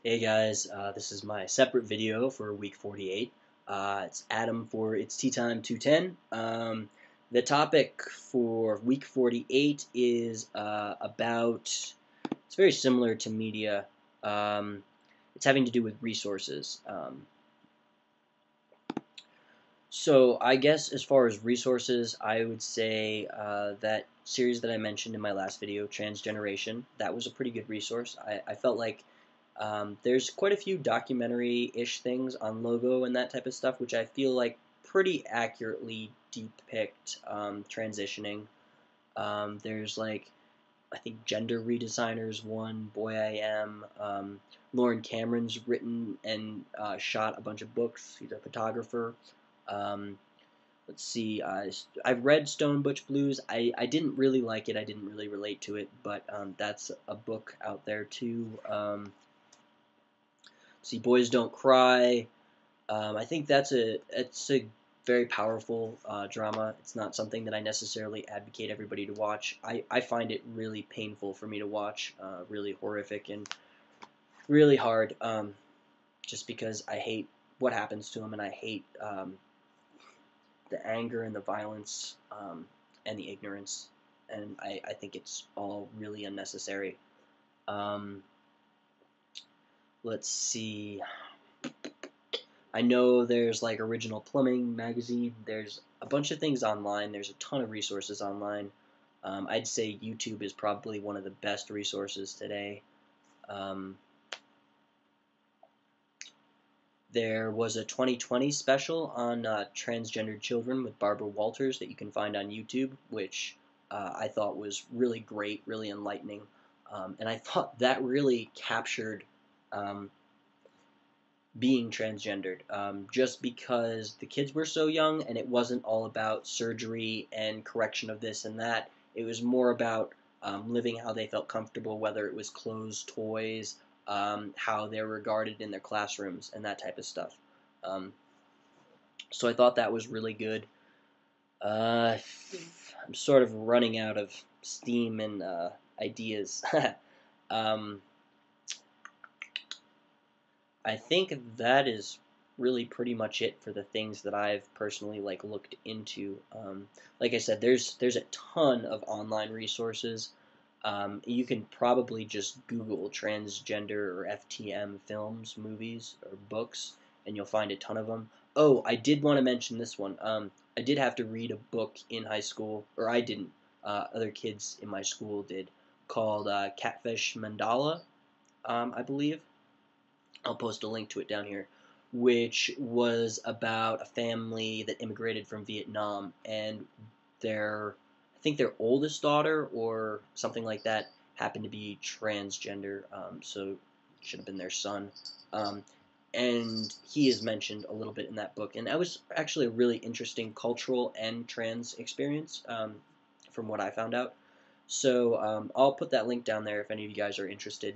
Hey guys, this is my separate video for week 48. It's Adam for It's Tea Time 210. The topic for week 48 is it's very similar to media. It's having to do with resources. So I guess as far as resources, I would say that series that I mentioned in my last video, Transgeneration, that was a pretty good resource. I felt like there's quite a few documentary-ish things on logo and that type of stuff, which I feel like pretty accurately depict transitioning. There's like, I think Gender Redesigners one, Boy I Am. Lauren Cameron's written and shot a bunch of books. He's a photographer. Um, let's see. I've read Stone Butch Blues. I didn't really like it. I didn't really relate to it, but that's a book out there too. See, Boys Don't Cry. I think it's a very powerful drama. It's not something that I necessarily advocate everybody to watch. I find it really painful for me to watch, really horrific and really hard, just because I hate what happens to him and I hate the anger and the violence and the ignorance, and I think it's all really unnecessary. Um, let's see. I know there's like Original Plumbing magazine. There's a bunch of things online. There's a ton of resources online. I'd say YouTube is probably one of the best resources today. Um, there was a 2020 special on transgendered children with Barbara Walters that you can find on YouTube, which I thought was really great, really enlightening. And I thought that really captured um, being transgendered, just because the kids were so young and it wasn't all about surgery and correction of this and that. It was more about living how they felt comfortable, whether it was clothes, toys, how they're regarded in their classrooms, and that type of stuff. Um, so I thought that was really good. Uh, I'm sort of running out of steam and ideas. um, I think that is really pretty much it for the things that I've personally like looked into. Like I said, there's a ton of online resources. You can probably just Google transgender or FTM films, movies, or books, and you'll find a ton of them. Oh, I did want to mention this one. I did have to read a book in high school, or I didn't. Other kids in my school did, called Catfish Mandala, I believe. I'll post a link to it down here, which was about a family that immigrated from Vietnam, and I think their oldest daughter or something like that happened to be transgender, so it should have been their son. Um, and he is mentioned a little bit in that book, and that was actually a really interesting cultural and trans experience, from what I found out. So I'll put that link down there if any of you guys are interested.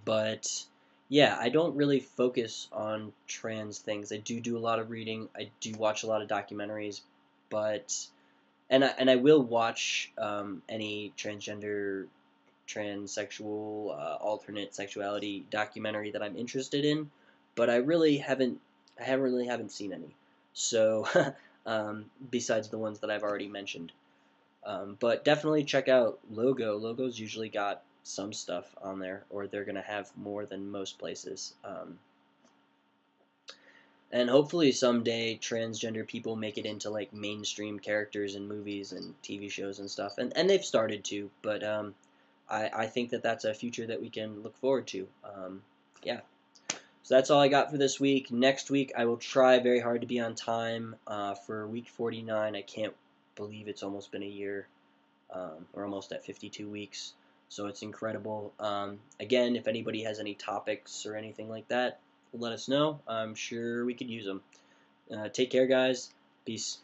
But yeah, I don't really focus on trans things. I do a lot of reading. I do watch a lot of documentaries, but and I will watch any transgender, transsexual, alternate sexuality documentary that I'm interested in. But I haven't really haven't seen any. So besides the ones that I've already mentioned. But definitely check out Logo. Logo's usually got some stuff on there, or they're going to have more than most places. And hopefully someday transgender people make it into like mainstream characters in movies and TV shows and stuff. And they've started to, but I think that that's a future that we can look forward to. Yeah. So that's all I got for this week. Next week, I will try very hard to be on time for week 49. I can't believe it's almost been a year. We're almost at 52 weeks, so it's incredible. Again, if anybody has any topics or anything like that, let us know. I'm sure we could use them. Take care, guys. Peace.